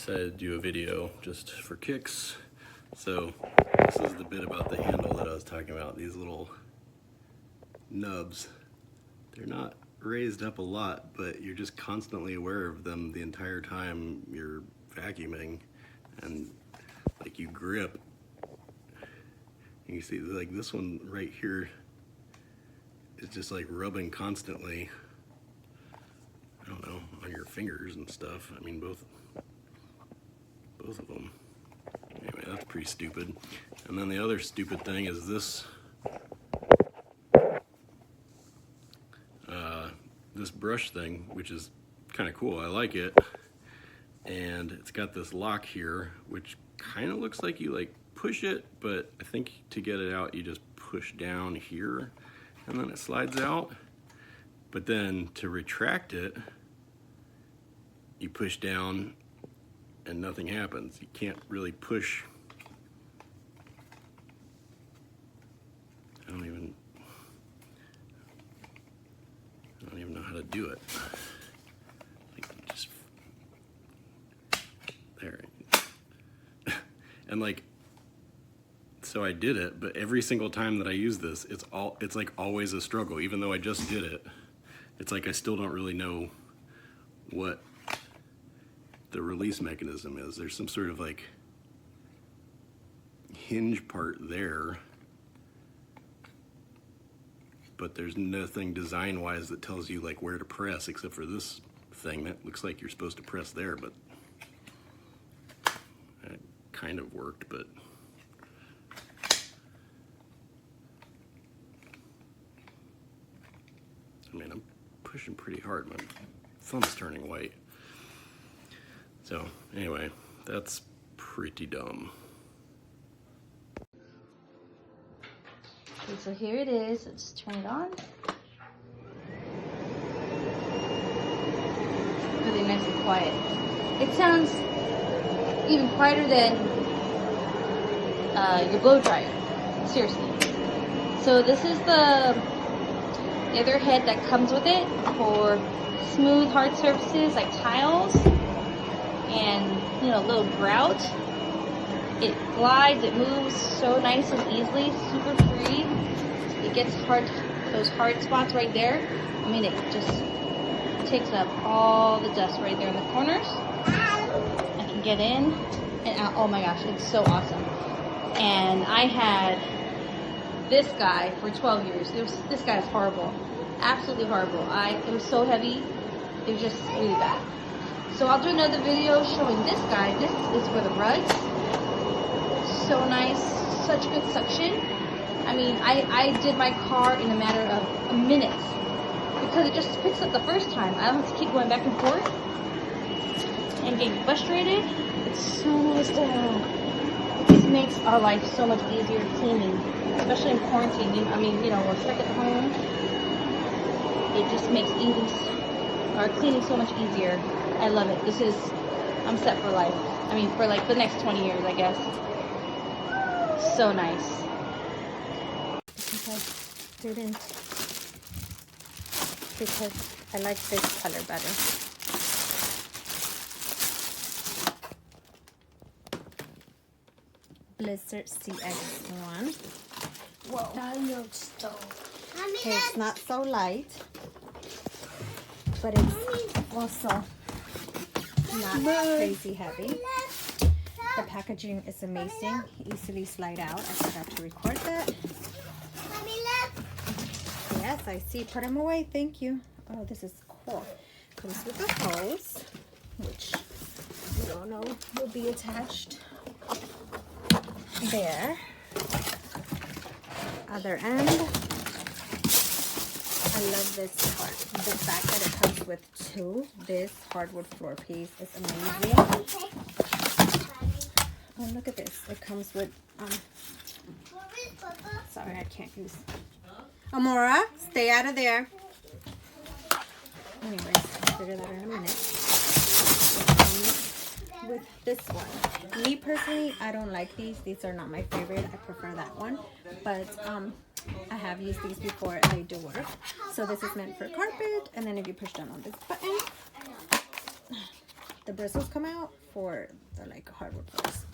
decided to do a video just for kicks. So this is the bit about the handle that I was talking about. These little nubs, they're not raised up a lot, but you're just constantly aware of them the entire time you're vacuuming, and like you grip. You see, like this one right here is just like rubbing constantly, I don't know, on your fingers and stuff. I mean, both of them. Anyway, that's pretty stupid. And then the other stupid thing is this this brush thing, which is kind of cool. I like it. And it's got this lock here, which kind of looks like you like push it, but I think to get it out, you just push down here and then it slides out. But then to retract it, you push down and nothing happens. You can't really push. I don't even know how to do it. Like just there. And like, so I did it, but every single time that I use this, it's like always a struggle. Even though I just did it, it's like I still don't really know what the release mechanism is. There's some sort of like hinge part there, but there's nothing design-wise that tells you like where to press, except for this thing that looks like you're supposed to press there, but it kind of worked, but I mean, I'm pushing pretty hard. My thumb's turning white. So anyway, that's pretty dumb. Okay, so here it is. Let's turn it on. Really nice and quiet. It sounds even quieter than your blow dryer. Seriously. So this is the other head that comes with it for smooth, hard surfaces like tiles and, you know, little grout. It glides, it moves so nice and easily, super free. It gets those hard spots right there. I mean, it just takes up all the dust right there in the corners. I can get in and out. Oh my gosh, it's so awesome. And I had this guy for 12 years. This guy is horrible, absolutely horrible. It was so heavy, it was just really bad. So I'll do another video showing this guy. This is for the rugs. So nice, such good suction. I mean, I did my car in a matter of a minute because it just picks up the first time. I don't have to keep going back and forth and getting frustrated. It's so nice to have. It just makes our life so much easier cleaning, especially in quarantine. I mean, you know, we're stuck at home. It just makes our cleaning so much easier. I love it. I'm set for life. I mean, for like the next 20 years, I guess. So nice. Didn't, because I like this color better. Blizzard CX1. Whoa. Okay, it's not so light, but it's also not crazy heavy. The packaging is amazing, easily slide out. I forgot to record that. Yes, I see. Put them away. Thank you. Oh, this is cool. Comes with a hose, which we don't know will be attached there. Other end. I love this part. The fact that it comes with this hardwood floor piece is amazing. Oh, look at this. It comes with, sorry, I can't use. Amora, stay out of there. Anyways, I'll figure that out in a minute. With this one. Me personally, I don't like these. These are not my favorite. I prefer that one. But I have used these before. They do work. So this is meant for carpet. And then if you push down on this button, the bristles come out for the like hardwood floors.